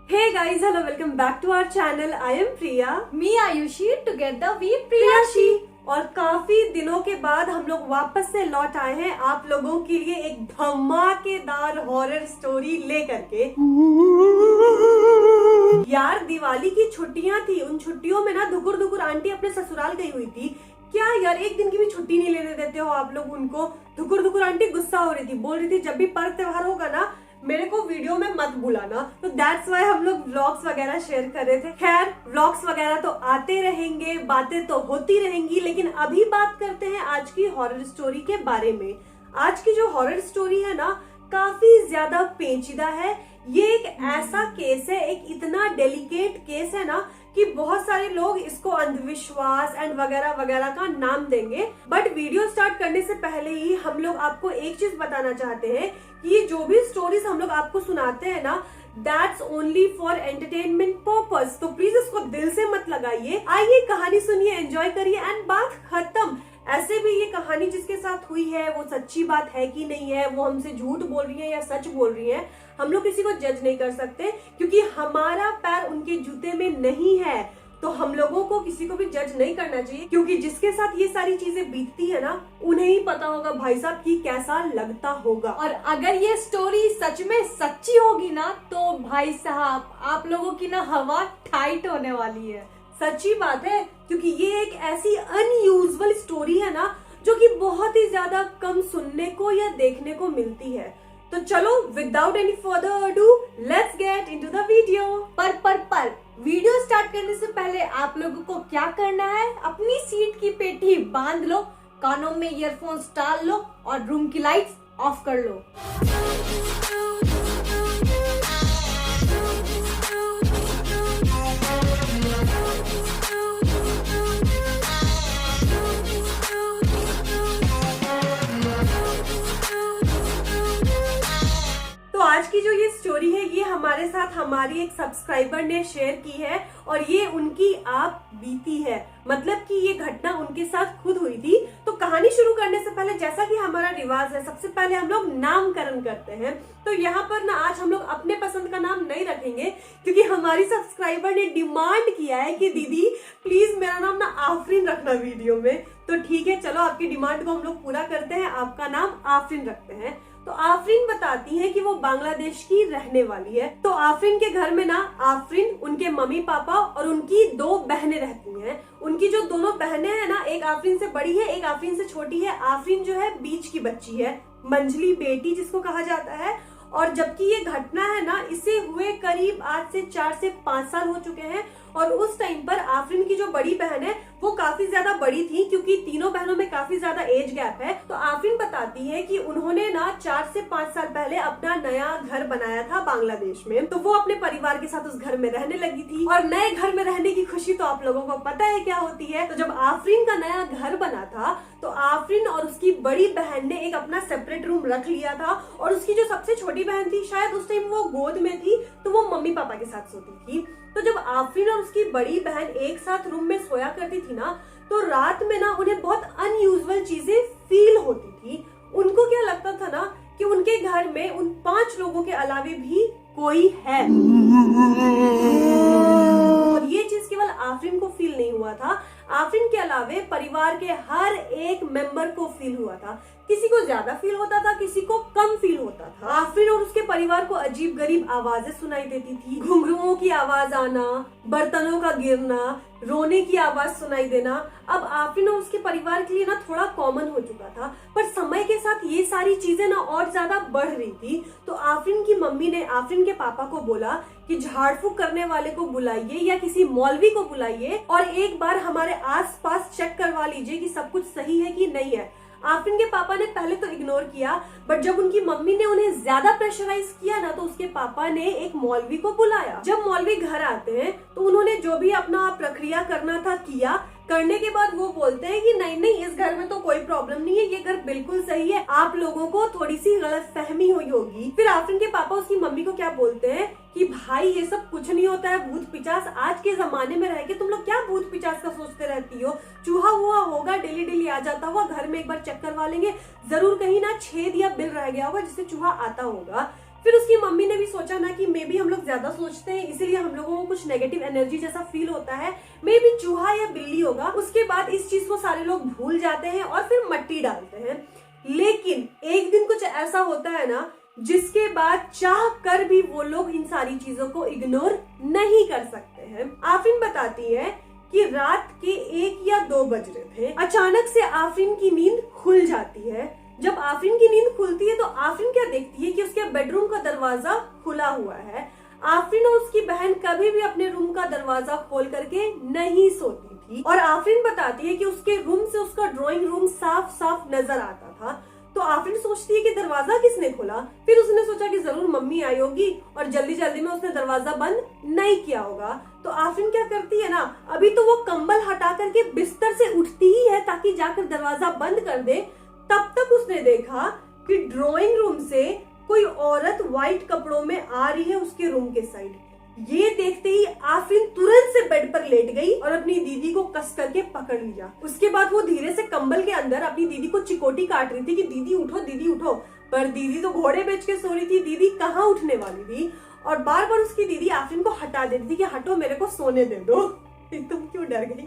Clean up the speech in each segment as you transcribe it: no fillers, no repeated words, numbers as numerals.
Hey guys, hello, welcome back to our channel. I am Priya. Me Ayushi, together we प्रियाशी। और काफी दिनों के बाद हम लोग वापस से लौट आए हैं आप लोगों के लिए एक धमाकेदार हॉरर स्टोरी लेकर के। यार दिवाली की छुट्टियां थी, उन छुट्टियों में ना धुकुर धुकुर आंटी अपने ससुराल गई हुई थी। क्या यार एक दिन की भी छुट्टी नहीं लेने देते हो आप लोग उनको। धुकुर धुकुर आंटी गुस्सा हो रही थी, बोल रही थी जब भी पर्व त्योहार होगा ना मेरे को वीडियो में मत बुलाना। तो दैट्स वाई हम लोग व्लॉग्स वगैरह शेयर कर रहे थे। खैर व्लॉग्स वगैरह तो आते रहेंगे, बातें तो होती रहेंगी, लेकिन अभी बात करते हैं आज की हॉरर स्टोरी के बारे में। आज की जो हॉरर स्टोरी है ना काफी ज्यादा पेचीदा है। ये एक ऐसा केस है, एक इतना डेलिकेट केस है ना कि बहुत सारे लोग इसको अंधविश्वास एंड वगैरह वगैरह का नाम देंगे। बट वीडियो स्टार्ट करने से पहले ही हम लोग आपको एक चीज बताना चाहते हैं कि ये जो भी स्टोरीज हम लोग आपको सुनाते हैं ना that's only for entertainment purpose. तो प्लीज इसको दिल से मत लगाइए। आइए कहानी सुनिए, एंजॉय करिए एंड बात खत्म। ऐसे भी ये कहानी जिसके साथ हुई है वो सच्ची बात है कि नहीं है, वो हमसे झूठ बोल रही है या सच बोल रही है, हम लोग किसी को जज नहीं कर सकते क्योंकि हमारा पैर उनके जूते में नहीं है। तो हम लोगों को किसी को भी जज नहीं करना चाहिए क्योंकि जिसके साथ ये सारी चीजें बीतती है ना उन्हें ही पता होगा भाई साहब कि कैसा लगता होगा। और अगर ये स्टोरी सच में सच्ची होगी ना तो भाई साहब आप लोगों की ना हवा टाइट होने वाली है। सच्ची बात है क्योंकि ये एक ऐसी अनयूजुअल स्टोरी है ना जो कि बहुत ही ज्यादा कम सुनने को या देखने को मिलती है। तो चलो without any further ado let's get into the video. पर वीडियो स्टार्ट करने से पहले आप लोगों को क्या करना है, अपनी सीट की पेटी बांध लो, कानों में ईयरफोन्स डाल लो और रूम की लाइट्स ऑफ कर लो। आज की जो ये स्टोरी है ये हमारे साथ हमारी एक सब्सक्राइबर ने शेयर की है और ये उनकी आप बीती है, मतलब कि ये घटना उनके साथ खुद हुई थी। तो कहानी शुरू करने से पहले जैसा कि हमारा रिवाज है सबसे पहले हम लोग नामकरण करते हैं। तो यहाँ पर ना आज हम लोग अपने पसंद का नाम नहीं रखेंगे क्योंकि हमारी सब्सक्राइबर ने डिमांड किया है कि दीदी प्लीज मेरा नाम ना आफरीन रखना वीडियो में। तो ठीक है चलो आपकी डिमांड को हम लोग पूरा करते हैं, आपका नाम आफरीन रखते हैं। तो आफरीन बताती है कि वो बांग्लादेश की रहने वाली है। तो आफरीन के घर में ना आफरीन, उनके मम्मी पापा और उनकी 2 बहनें रहती हैं। उनकी जो दोनों बहनें हैं ना एक आफरीन से बड़ी है, एक आफरीन से छोटी है। आफरीन जो है बीच की बच्ची है, मंझली बेटी जिसको कहा जाता है। और जबकि ये घटना है ना इसे हुए करीब आज से 4 से 5 साल हो चुके हैं। और उस टाइम पर आफरीन की जो बड़ी बहन है वो काफी ज्यादा बड़ी थी क्योंकि तीनों बहनों में काफी ज्यादा एज गैप है। तो आफरीन बताती है कि उन्होंने ना 4 से 5 साल पहले अपना नया घर बनाया था बांग्लादेश में। तो वो अपने परिवार के साथ उस घर में रहने लगी थी और नए घर में रहने की खुशी तो आप लोगों को पता है क्या होती है। तो जब आफरीन का नया घर बना था तो आफरीन और उसकी बड़ी बहन ने एक अपना सेपरेट रूम रख लिया था और उसकी जो सबसे छोटी बहन थी शायद उस टाइम वो गोद में थी तो वो मम्मी पापा के साथ सोती थी। तो जब आफरीन और उसकी बड़ी बहन एक साथ रूम में सोया करती थी ना तो रात में ना उन्हें बहुत अनयूजुअल चीजें फील होती थी। उनको क्या लगता था ना कि उनके घर में उन 5 लोगों के अलावे भी कोई है। और ये चीज केवल आफरीन को फील नहीं हुआ था, आफरीन के अलावे परिवार के हर एक मेंबर को फील हुआ था। किसी को ज्यादा फील होता था, किसी को कम फील होता था। आफरीन और उसके परिवार को अजीब गरीब आवाजें सुनाई देती थी, घुंघरुओं की आवाज आना, बर्तनों का गिरना, रोने की आवाज सुनाई देना। अब आफरीन और उसके परिवार के लिए ना थोड़ा कॉमन हो चुका था, पर समय के साथ ये सारी चीजें ना और ज्यादा बढ़ रही थी। तो आफरीन की मम्मी ने आफरीन के पापा को बोला कि झाड़ फूक करने वाले को बुलाइए या किसी मौलवी को बुलाइए और एक बार हमारे आसपास चेक करवा लीजिए कि सब कुछ सही है कि नहीं है। आफरीन के पापा ने पहले तो इग्नोर किया, बट जब उनकी मम्मी ने उन्हें ज्यादा प्रेशराइज किया ना तो उसके पापा ने एक मौलवी को बुलाया। जब मौलवी घर आते हैं तो उन्होंने जो भी अपना प्रक्रिया करना था किया। करने के बाद वो बोलते हैं कि नहीं नहीं इस घर में तो कोई प्रॉब्लम नहीं है, ये घर बिल्कुल सही है, आप लोगों को थोड़ी सी गलत फहमी हुई होगी। फिर आफरीन के पापा उसकी मम्मी को क्या बोलते हैं कि भाई ये सब कुछ नहीं होता है, भूत पिचास आज के जमाने में रह के तुम लोग क्या भूत पिचास का सोचते रहती हो, चूहा हुआ होगा डेली डेली आ जाता होगा, घर में एक बार चेक करवा लेंगे, जरूर कहीं ना छेद या बिल रह गया होगा जिससे चूहा आता होगा। फिर उसकी मम्मी ने भी सोचा ना कि मे बी हम लोग ज्यादा सोचते हैं, इसीलिए हम लोगों को कुछ नेगेटिव एनर्जी जैसा फील होता है, मे बी चूहा या बिल्ली होगा। उसके बाद इस चीज को सारे लोग भूल जाते हैं और फिर मट्टी डालते हैं। लेकिन एक दिन कुछ ऐसा होता है ना जिसके बाद चाह कर भी वो लोग इन सारी चीजों को इग्नोर नहीं कर सकते हैं। आफरीन बताती है कि रात के 1 या 2 बज रहे थे, अचानक से आफरीन की नींद खुल जाती है। जब आफरीन की नींद खुलती है तो आफरीन क्या देखती है कि उसके बेडरूम का दरवाजा खुला हुआ है। आफरीन और उसकी बहन कभी भी अपने रूम का दरवाजा खोल करके नहीं सोती थी और आफरीन बताती है कि उसके रूम से उसका ड्राइंग रूम साफ साफ नजर आता था। तो आफरीन सोचती है कि दरवाजा किसने खोला। फिर उसने सोचा कि जरूर मम्मी आई होगी और जल्दी जल्दी में उसने दरवाजा बंद नहीं किया होगा। तो आफरीन क्या करती है ना, अभी तो वो कंबल हटा करके बिस्तर से उठती ही है ताकि जाकर दरवाजा बंद कर दे, तब तक उसने देखा कि ड्राइंग रूम से कोई औरत व्हाइट कपड़ों में आ रही है उसके रूम के साइड। ये देखते ही आफरीन तुरंत से बेड पर लेट गई और अपनी दीदी को कस करके पकड़ लिया। उसके बाद वो धीरे से कंबल के अंदर अपनी दीदी को चिकोटी काट रही थी कि दीदी उठो, दीदी उठो। पर दीदी तो घोड़े बेच के सो रही थी, दीदी कहाँ उठने वाली थी। और बार बार उसकी दीदी आफरीन को हटा देती थी कि हटो, मेरे को सोने दे दो। तुम क्यों डर गई?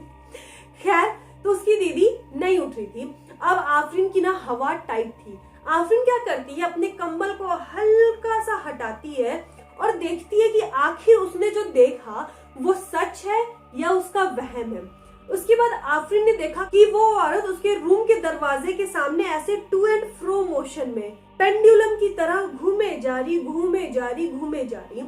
खैर, तो उसकी दीदी नहीं उठ रही थी। अब आफरीन की ना हवा टाइट थी। आफरीन क्या करती है, अपने कंबल को हल्का सा हटाती है और देखती है कि आखिर उसने जो देखा वो सच है या उसका वहम है। उसके बाद आफरीन ने देखा कि वो औरत उसके रूम के दरवाजे के सामने ऐसे टू एंड फ्रो मोशन में पेंडुलम की तरह घूमे जा रही, घूमे जा रही, घूमे जा रही।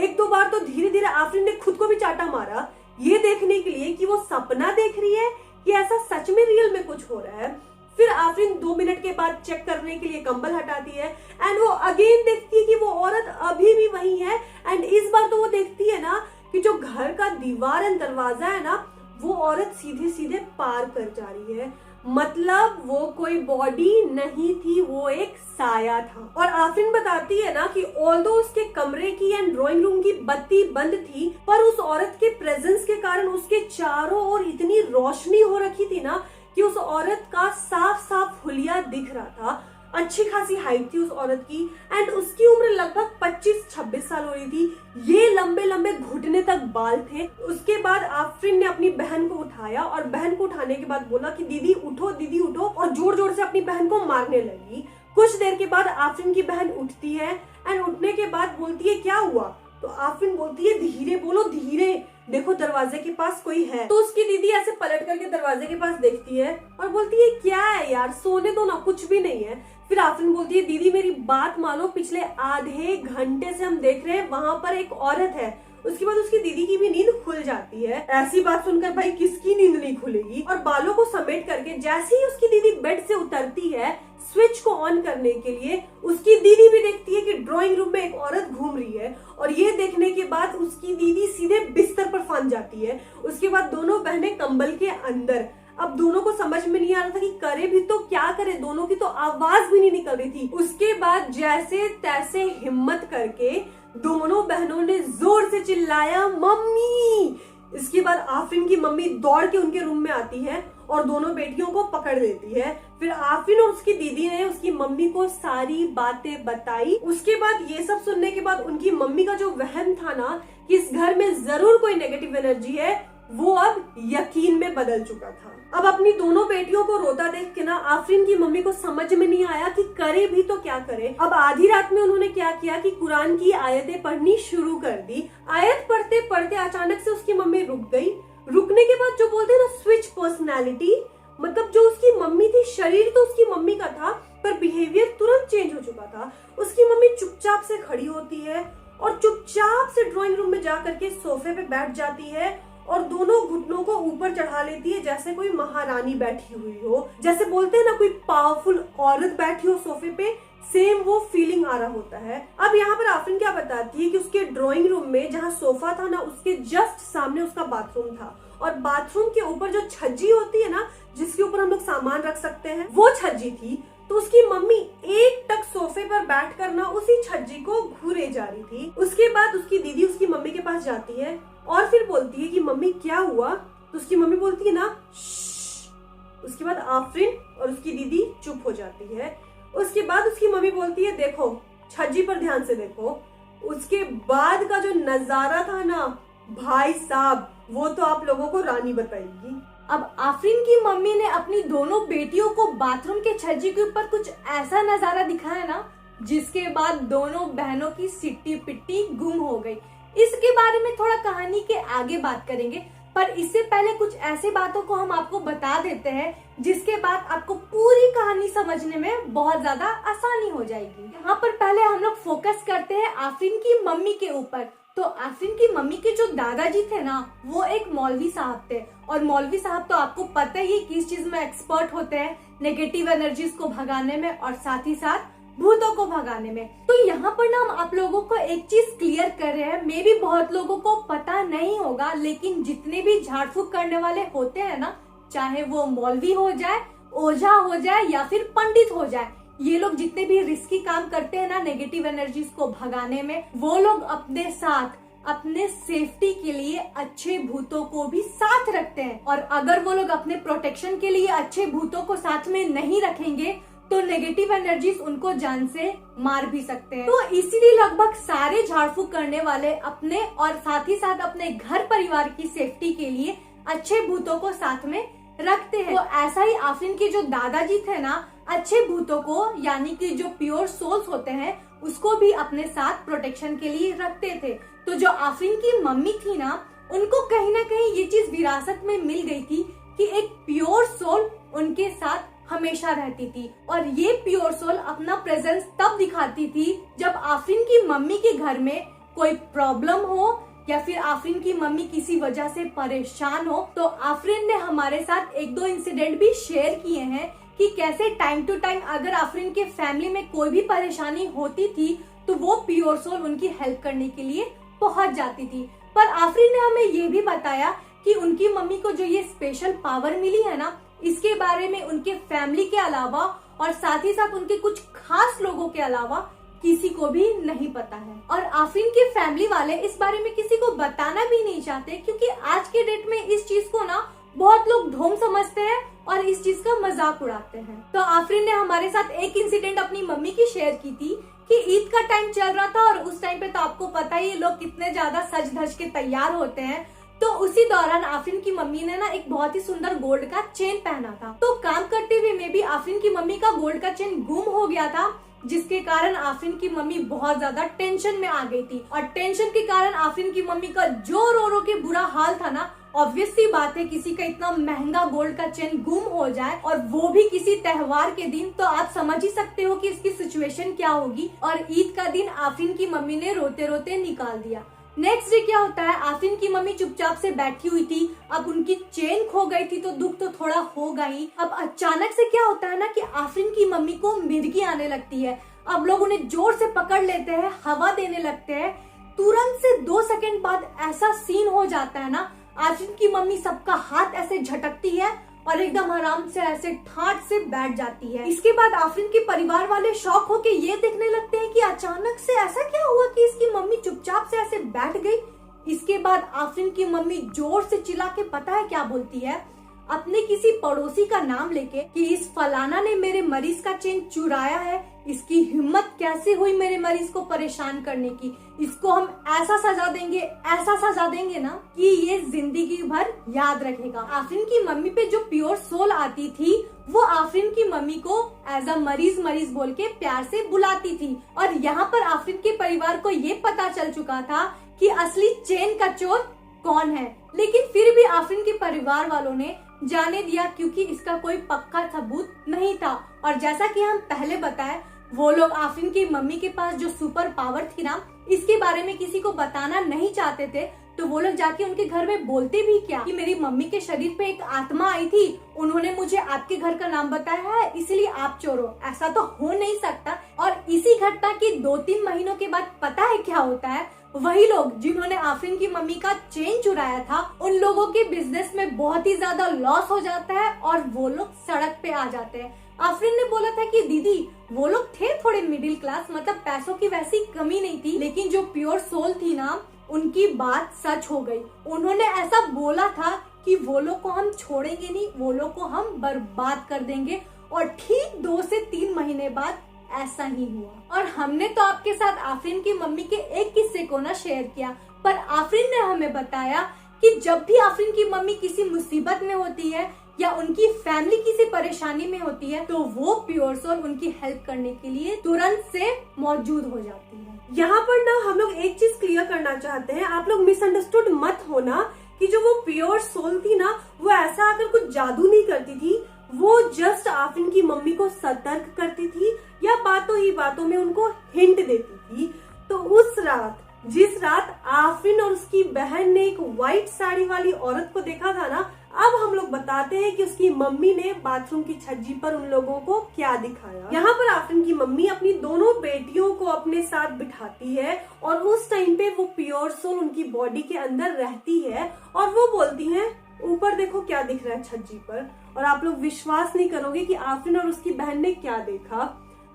1-2 बार तो धीरे धीरे आफरीन ने खुद को भी चाटा मारा, ये देखने के लिए कि वो सपना देख रही है कि ऐसा सच में रियल में कुछ हो रहा है। फिर आफरीन 2 मिनट के बाद चेक करने के लिए कंबल हटाती है एंड वो अगेन देखती है कि वो औरत अभी भी वही है। एंड इस बार तो वो देखती है ना कि जो घर का दीवार एंड दरवाजा है ना, वो औरत सीधे सीधे पार कर जा रही है। मतलब वो कोई बॉडी नहीं थी, वो एक साया था। और आफरीन बताती है ना कि ऑल्दो उसके कमरे की एंड ड्राइंग रूम की बत्ती बंद थी, पर उस औरत के प्रेजेंस के कारण उसके चारों ओर इतनी रोशनी हो रखी थी ना कि उस औरत का साफ साफ हुलिया दिख रहा था। अच्छी खासी हाइट थी उस औरत की एंड उसकी उम्र लगभग 25-26 साल हो रही थी। ये लंबे लंबे घुटने तक बाल थे। उसके बाद आफरीन ने अपनी बहन को उठाया और बहन को उठाने के बाद बोला कि दीदी उठो, दीदी उठो, और जोर जोर से अपनी बहन को मारने लगी। कुछ देर के बाद आफरीन की बहन उठती है एंड उठने के बाद बोलती है क्या हुआ। तो आफरीन बोलती है धीरे बोलो, धीरे देखो दरवाजे के पास कोई है। तो उसकी दीदी ऐसे पलट करके दरवाजे के पास देखती है और बोलती है क्या है यार, सोने दो ना, कुछ भी नहीं है। फिर आफरीन बोलती है दीदी मेरी बात मानो, पिछले आधे घंटे से हम देख रहे हैं वहां पर एक औरत है। उसके बाद उसकी दीदी की भी नींद खुल जाती है। ऐसी बात सुनकर भाई किसकी नींद नहीं खुलेगी। और बालों को समेट करके जैसे ही उसकी दीदी बेड से उतरती है स्विच को ऑन करने के लिए, उसकी दीदी भी देखती है कि ड्राइंग रूम में एक औरत घूम रही है। और ये देखने के बाद उसकी दीदी सीधे बिस्तर पर फांद जाती है। उसके बाद दोनों बहनें कंबल के अंदर। अब दोनों को समझ में नहीं आ रहा था कि करे भी तो क्या करे, दोनों की तो आवाज भी नहीं निकल रही थी। उसके बाद जैसे तैसे हिम्मत करके दोनों बहनों ने जोर से चिल्लाया मम्मी। इसके बाद आफरीन की मम्मी दौड़ के उनके रूम में आती है और दोनों बेटियों को पकड़ लेती है। फिर आफरीन और उसकी दीदी ने उसकी मम्मी को सारी बातें बताई। उसके बाद ये सब सुनने के बाद उनकी मम्मी का जो वहम था ना कि इस घर में जरूर कोई नेगेटिव एनर्जी है, वो अब यकीन में बदल चुका था। अब अपनी दोनों बेटियों को रोता देख के ना आफरीन की मम्मी को समझ में नहीं आया कि करे भी तो क्या करे। अब आधी रात में उन्होंने क्या किया कि कुरान की आयतें पढ़नी शुरू कर दी। आयत पढ़ते पढ़ते अचानक से उसकी मम्मी रुक गई। रुकने के बाद जो बोलते हैं ना स्विच पर्सनैलिटी, मतलब जो उसकी मम्मी थी, शरीर तो उसकी मम्मी का था पर बिहेवियर तुरंत चेंज हो चुका था। उसकी मम्मी चुपचाप से खड़ी होती है और चुपचाप से ड्राइंग रूम में जा करके सोफे पे बैठ जाती है और दोनों घुटनों को ऊपर चढ़ा लेती है जैसे कोई महारानी बैठी हुई हो। जैसे बोलते हैं ना कोई पावरफुल औरत बैठी हो सोफे पे, सेम वो फीलिंग आ रहा होता है। अब यहाँ पर आफरीन क्या बताती है कि उसके ड्राइंग रूम में जहाँ सोफा था ना, उसके जस्ट सामने उसका बाथरूम था और बाथरूम के ऊपर जो छज्जी होती है ना जिसके ऊपर हम लोग सामान रख सकते हैं, वो छज्जी थी। तो उसकी मम्मी एक टक सोफे पर बैठ कर ना उसी छज्जी को घूरे जा रही थी। उसके बाद उसकी दीदी उसकी मम्मी के पास जाती है और फिर बोलती है कि मम्मी क्या हुआ। तो उसकी मम्मी बोलती है ना श्श्श। उसके बाद आफरीन और उसकी दीदी चुप हो जाती है। उसके बाद उसकी मम्मी बोलती है देखो छज्जी पर ध्यान से देखो, उसके बाद का जो नजारा था ना भाई साहब, वो तो आप लोगों को रानी बताएगी। अब आफरीन की मम्मी ने अपनी दोनों बेटियों को बाथरूम के छज्जे के ऊपर कुछ ऐसा नजारा दिखाया ना, जिसके बाद दोनों बहनों की सिट्टी पिट्टी गुम हो गई। इसके बारे में थोड़ा कहानी के आगे बात करेंगे, पर इससे पहले कुछ ऐसे बातों को हम आपको बता देते हैं जिसके बाद आपको पूरी कहानी समझने में बहुत ज्यादा आसानी हो जाएगी। यहाँ पर पहले हम लोग फोकस करते हैं आफरीन की मम्मी के ऊपर। तो आफरीन की मम्मी के जो दादाजी थे ना, वो एक मौलवी साहब थे, और मौलवी साहब तो आपको पता ही किस चीज में एक्सपर्ट होते हैं, नेगेटिव एनर्जीज को भगाने में और साथ ही साथ भूतों को भगाने में। तो यहाँ पर ना हम आप लोगों को एक चीज क्लियर कर रहे हैं, मे भी बहुत लोगों को पता नहीं होगा, लेकिन जितने भी झाड़ फूक करने वाले होते हैं ना, चाहे वो मौलवी हो जाए, ओझा हो जाए या फिर पंडित हो जाए, ये लोग जितने भी रिस्की काम करते हैं ना नेगेटिव एनर्जीज को भगाने में, वो लोग अपने साथ अपने सेफ्टी के लिए अच्छे भूतों को भी साथ रखते हैं। और अगर वो लोग अपने प्रोटेक्शन के लिए अच्छे भूतों को साथ में नहीं रखेंगे तो नेगेटिव एनर्जीज उनको जान से मार भी सकते हैं। तो इसीलिए लगभग सारे झाड़ फूक करने वाले अपने और साथ ही साथ अपने घर परिवार की सेफ्टी के लिए अच्छे भूतों को साथ में रखते हैं। तो ऐसा ही आफरीन के जो दादाजी थे ना, अच्छे भूतों को यानी कि जो प्योर सोल्स होते हैं उसको भी अपने साथ प्रोटेक्शन के लिए रखते थे। तो जो आफरीन की मम्मी थी ना, उनको कहीं ना कहीं ये चीज विरासत में मिल गई थी कि एक प्योर सोल उनके साथ हमेशा रहती थी, और ये प्योर सोल अपना प्रेजेंस तब दिखाती थी जब आफरीन की मम्मी के घर में कोई प्रॉब्लम हो या फिर आफरीन की मम्मी किसी वजह से परेशान हो। तो आफरीन ने हमारे साथ एक दो इंसिडेंट भी शेयर किए हैं कि कैसे टाइम टू टाइम अगर आफरीन के फैमिली में कोई भी परेशानी होती थी तो वो प्योर सोल उनकी हेल्प करने के लिए पहुंच जाती थी। पर आफरीन ने हमें ये भी बताया कि उनकी मम्मी को जो ये स्पेशल पावर मिली है ना, इसके बारे में उनके फैमिली के अलावा और साथ ही साथ उनके कुछ खास लोगों के अलावा किसी को भी नहीं पता है। और आफरीन के फैमिली वाले इस बारे में किसी को बताना भी नहीं चाहते, क्योंकि आज के डेट में इस चीज को ना बहुत लोग ढोंग समझते हैं और इस चीज का मजाक उड़ाते हैं। तो आफरीन ने हमारे साथ एक इंसिडेंट अपनी मम्मी की शेयर की थी कि ईद का टाइम चल रहा था और उस टाइम पे तो आपको पता ही है लोग कितने ज्यादा सज धज के तैयार होते हैं। तो उसी दौरान आफरीन की मम्मी ने ना एक बहुत ही सुंदर गोल्ड का चेन पहना था। तो काम करते हुए में भी आफरीन की मम्मी का गोल्ड का चेन गुम हो गया था, जिसके कारण आफरीन की मम्मी बहुत ज्यादा टेंशन में आ गई थी। और टेंशन के कारण आफरीन की मम्मी का जो रो के बुरा हाल था ना, ऑब्वियस सी बात है किसी का इतना महंगा गोल्ड का चेन गुम हो जाए और वो भी किसी त्योहार के दिन, तो आप समझ ही सकते हो कि इसकी सिचुएशन क्या होगी। और ईद का दिन आफरीन की मम्मी ने रोते रोते निकाल दिया। नेक्स्ट डे क्या होता है, आफरीन की मम्मी चुपचाप से बैठी हुई थी। अब उनकी चेन खो गई थी तो दुख तो थोड़ा होगा ही। अब अचानक से क्या होता है ना कि आफरीन की मम्मी को मिर्गी आने लगती है। अब लोग उन्हें जोर से पकड़ लेते हैं, हवा देने लगते हैं। तुरंत से 2 सेकंड बाद ऐसा सीन हो जाता है ना, आफरीन की मम्मी सबका हाथ ऐसे झटकती है और एकदम आराम से ऐसे ठाट से बैठ जाती है। इसके बाद आफरीन के परिवार वाले शॉक होके ये देखने लगते हैं कि अचानक से ऐसा क्या हुआ कि इसकी मम्मी चुपचाप से ऐसे बैठ गई। इसके बाद आफरीन की मम्मी जोर से चिल्ला के पता है क्या बोलती है, अपने किसी पड़ोसी का नाम लेके कि इस फलाना ने मेरे मरीज का चेन चुराया है, इसकी हिम्मत कैसे हुई मेरे मरीज को परेशान करने की, इसको हम ऐसा सजा देंगे ना कि ये जिंदगी भर याद रखेगा। आफरीन की मम्मी पे जो प्योर सोल आती थी वो आफरीन की मम्मी को एज अ मरीज बोल के प्यार से बुलाती थी। और यहाँ पर आफरीन के परिवार को ये पता चल चुका था कि असली चेन का चोर कौन है, लेकिन फिर भी आफरीन के परिवार वालों ने जाने दिया क्योंकि इसका कोई पक्का सबूत नहीं था। और जैसा कि हम पहले बताए, वो लोग आफरीन की मम्मी के पास जो सुपर पावर थी ना, इसके बारे में किसी को बताना नहीं चाहते थे। तो वो लोग जाके उनके घर में बोलते भी क्या कि मेरी मम्मी के शरीर पे एक आत्मा आई थी, उन्होंने मुझे आपके घर का नाम बताया है, इसलिए आप चोर हो। ऐसा तो हो नहीं सकता। और इसी घटना के 2-3 महीनों के बाद पता है क्या होता है, वही लोग जिन्होंने आफरीन की मम्मी का चेन चुराया था, उन लोगों के बिजनेस में बहुत ही ज्यादा लॉस हो जाता है और वो लोग सड़क पे आ जाते हैं। आफरीन ने बोला था कि दीदी वो लोग थे थोड़े मिडिल क्लास, मतलब पैसों की वैसी कमी नहीं थी, लेकिन जो प्योर सोल थी ना, उनकी बात सच हो गई। उन्होंने ऐसा बोला था कि वो लोग को हम छोड़ेंगे नहीं, वो लोग को हम बर्बाद कर देंगे। और ठीक 2 से 3 महीने बाद ऐसा ही हुआ। और हमने तो आपके साथ आफरीन की मम्मी के एक किस्से को ना शेयर किया, पर आफरीन ने हमें बताया कि जब भी आफरीन की मम्मी किसी मुसीबत में होती है या उनकी फैमिली किसी परेशानी में होती है तो वो प्योर सोल उनकी हेल्प करने के लिए तुरंत से मौजूद हो जाती है। यहाँ पर ना हम लोग एक चीज क्लियर करना चाहते हैं, आप लोग मिसअंडरस्टूड मत होना कि जो वो प्योर सोल थी ना वो ऐसा आकर कुछ जादू नहीं करती थी, वो जस्ट आफरीन की मम्मी को सतर्क करती थी या बातों ही बातों में उनको हिंट देती थी। तो उस रात, जिस रात आफरीन और उसकी बहन ने एक व्हाइट साड़ी वाली औरत को देखा था ना, अब हम लोग बताते हैं कि उसकी मम्मी ने बाथरूम की छज्जी पर उन लोगों को क्या दिखाया। यहाँ पर आफरीन की मम्मी अपनी दोनों बेटियों को अपने साथ बिठाती है और उस टाइम पे वो प्योर सोल उनकी बॉडी के अंदर रहती है और वो बोलती है ऊपर देखो क्या दिख रहा है छज्जी पर। और आप लोग विश्वास नहीं करोगे कि आफरीन और उसकी बहन ने क्या देखा।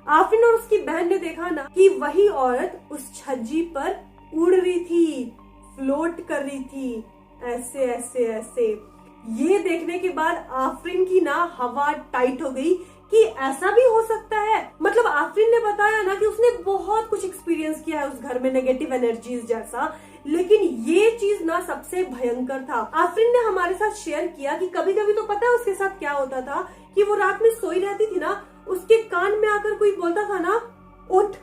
आफरीन और उसकी बहन ने देखा ना कि वही औरत उस छज्जी पर उड़ रही थी, फ्लोट कर रही थी, ऐसे ऐसे ऐसे। ये देखने के बाद आफरीन की ना हवा टाइट हो गई कि ऐसा भी हो सकता है। मतलब आफरीन ने बताया ना कि उसने बहुत कुछ एक्सपीरियंस किया है उस घर में नेगेटिव एनर्जीज जैसा, लेकिन ये चीज ना सबसे भयंकर था। आफरीन ने हमारे साथ शेयर किया कि कभी कभी तो पता है उसके साथ क्या होता था कि वो रात में सोई रहती थी ना, उसके कान में आकर कोई बोलता था ना उठ,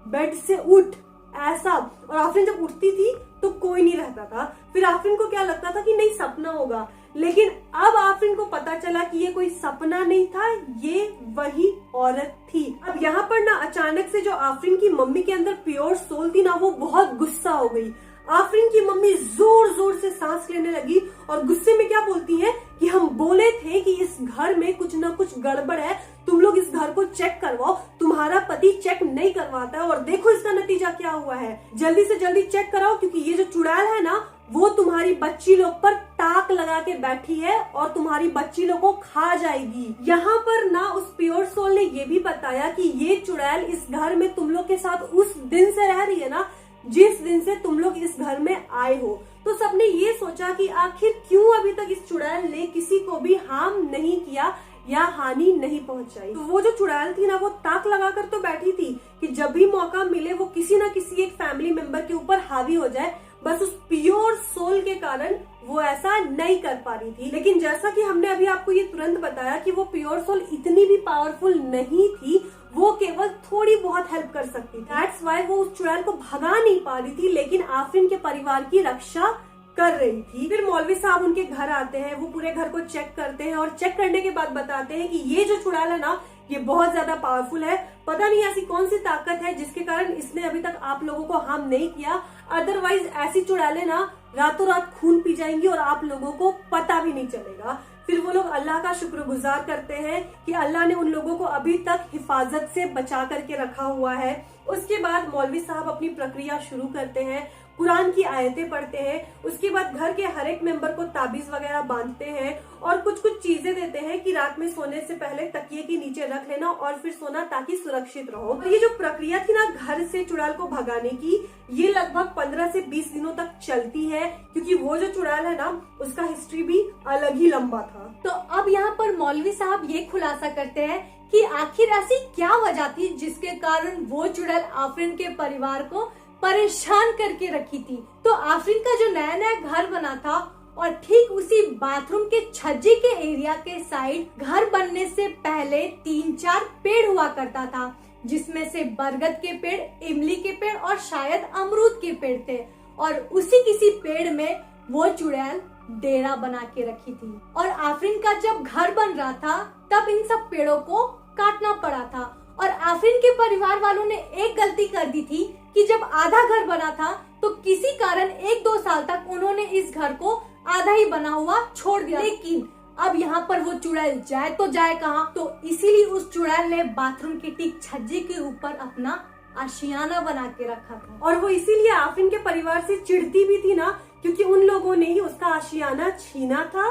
बेड से उठ, ऐसा। और आफरीन जब उठती थी तो कोई नहीं रहता था। फिर आफरीन को क्या लगता था कि नहीं सपना होगा, लेकिन अब आफरीन को पता चला कि ये कोई सपना नहीं था, ये वही औरत थी। अब यहाँ पर ना अचानक से जो आफरीन की मम्मी के अंदर प्योर सोल थी ना वो बहुत गुस्सा हो गई। आफरीन की मम्मी जोर जोर से सांस लेने लगी और गुस्से में क्या बोलती है कि हम बोले थे कि इस घर में कुछ ना कुछ गड़बड़ है, तुम लोग इस घर को चेक करवाओ, तुम्हारा पति चेक नहीं करवाता है और देखो इसका नतीजा क्या हुआ है। जल्दी से जल्दी चेक कराओ क्योंकि ये जो चुड़ैल है ना वो तुम्हारी बच्ची लोग पर टाक लगा के बैठी है और तुम्हारी बच्ची लोग को खा जाएगी। यहाँ पर ना उस प्योर सोल ने ये भी बताया कि ये चुड़ैल इस घर में तुम लोग के साथ उस दिन से रह रही है ना जिस दिन से तुम लोग इस घर में आए हो। तो सबने ये सोचा कि आखिर क्यों अभी तक इस चुड़ैल ने किसी को भी हार्म नहीं किया या हानि नहीं पहुंचाई। तो वो जो चुड़ैल थी ना वो ताक लगाकर तो बैठी थी कि जब भी मौका मिले वो किसी ना किसी एक फैमिली मेंबर के ऊपर हावी हो जाए, बस उस प्योर सोल के कारण वो ऐसा नहीं कर पा रही थी। लेकिन जैसा कि हमने अभी आपको ये तुरंत बताया कि वो प्योर सोल इतनी भी पावरफुल नहीं थी, वो केवल थोड़ी बहुत हेल्प कर सकती थी। दैट्स व्हाई वो उस चुड़ैल को भगा नहीं पा रही थी, लेकिन आफरीन के परिवार की रक्षा कर रही थी। फिर मौलवी साहब उनके घर आते हैं, वो पूरे घर को चेक करते हैं और चेक करने के बाद बताते हैं कि ये जो चुड़ैल है ना ये बहुत ज्यादा पावरफुल है, पता नहीं ऐसी कौन सी ताकत है जिसके कारण इसने अभी तक आप लोगों को हार्म नहीं किया। अदरवाइज ऐसी चुड़ैलें ना रातों रात खून पी जाएंगी और आप लोगों को पता भी नहीं चलेगा। फिर वो लोग अल्लाह का शुक्रगुजार करते हैं कि अल्लाह ने उन लोगों को अभी तक हिफाजत से बचा करके रखा हुआ है। उसके बाद मौलवी साहब अपनी प्रक्रिया शुरू करते हैं, कुरान की आयतें पढ़ते हैं, उसके बाद घर के हर एक मेंबर को ताबीज वगैरह बांधते हैं और कुछ कुछ चीजें देते हैं कि रात में सोने से पहले तकिए के नीचे रख लेना और फिर सोना ताकि सुरक्षित रहो। और ये जो प्रक्रिया थी ना घर से चुड़ैल को भगाने की, ये लगभग 15 से 20 दिनों तक चलती है, क्योंकि वो जो चुड़ैल है ना उसका हिस्ट्री भी अलग ही लंबा था। तो अब यहाँ पर मौलवी साहब ये खुलासा करते हैं कि आखिर ऐसी क्या वजह थी जिसके कारण वो चुड़ैल आफरीन के परिवार को परेशान करके रखी थी। तो आफरीन का जो नया नया घर बना था और ठीक उसी बाथरूम के छज्जे के एरिया के साइड घर बनने से पहले 3-4 पेड़ हुआ करता था, जिसमें से बरगद के पेड़, इमली के पेड़ और शायद अमरूद के पेड़ थे। और उसी किसी पेड़ में वो चुड़ैल डेरा बना के रखी थी। और आफरीन का जब घर बन रहा था तब इन सब पेड़ों को काटना पड़ा था। और आफरीन के परिवार वालों ने एक गलती कर दी थी कि जब आधा घर बना था तो किसी कारण 1-2 साल तक उन्होंने इस घर को आधा ही बना हुआ छोड़ दिया। लेकिन अब यहाँ पर वो चुड़ैल जाए तो जाए कहाँ, तो इसीलिए उस चुड़ैल ने बाथरूम के ठीक छज्जे के ऊपर अपना आशियाना बना के रखा था। और वो इसीलिए आफरीन के परिवार से चिढ़ती भी थी ना, क्योंकि उन लोगों ने ही उसका आशियाना छीना था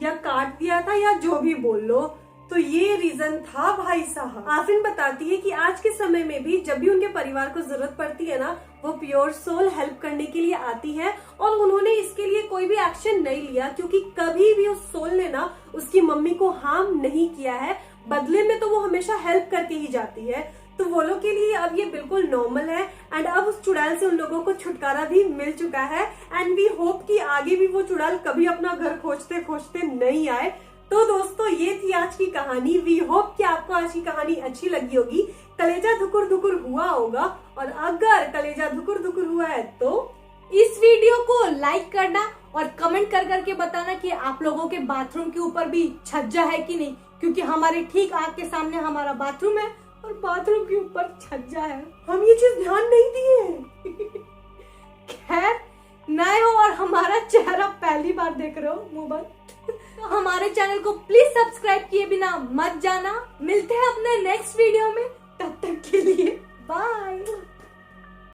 या काट दिया था या जो भी बोल लो। तो ये रीजन था भाई साहब। आफरीन बताती है कि आज के समय में भी जब भी उनके परिवार को जरूरत पड़ती है ना, वो प्योर सोल हेल्प करने के लिए आती है और उन्होंने इसके लिए कोई भी एक्शन नहीं लिया, क्योंकि कभी भी उस सोल ने ना उसकी मम्मी को हार्म नहीं किया है। बदले में तो वो हमेशा हेल्प करके ही जाती है। तो वो लोग के लिए अब ये बिल्कुल नॉर्मल है। एंड अब उस चुड़ैल से उन लोगों को छुटकारा भी मिल चुका है। एंड वी होप कि आगे भी वो चुड़ैल कभी अपना घर खोजते खोजते नहीं आए। तो दोस्तों ये थी आज की कहानी। वी होप कि आपको आज की कहानी अच्छी लगी होगी। कलेजा धुकुर धुकुर हुआ होगा, और अगर कलेजा धुकुर धुकुर हुआ है तो इस वीडियो को लाइक करना और कमेंट कर करके बताना कि आप लोगों के बाथरूम के ऊपर भी छज्जा है कि नहीं, क्योंकि हमारे ठीक आग के सामने हमारा बाथरूम है और बाथरूम के ऊपर छज्जा है। हम ये चीज ध्यान नहीं दिए। खैर, नए हो और हमारा चेहरा पहली बार देख रहे हो मुंह बंद, तो हमारे चैनल को प्लीज सब्सक्राइब किए बिना मत जाना। मिलते हैं अपने नेक्स्ट वीडियो में, तब तक के लिए बाय।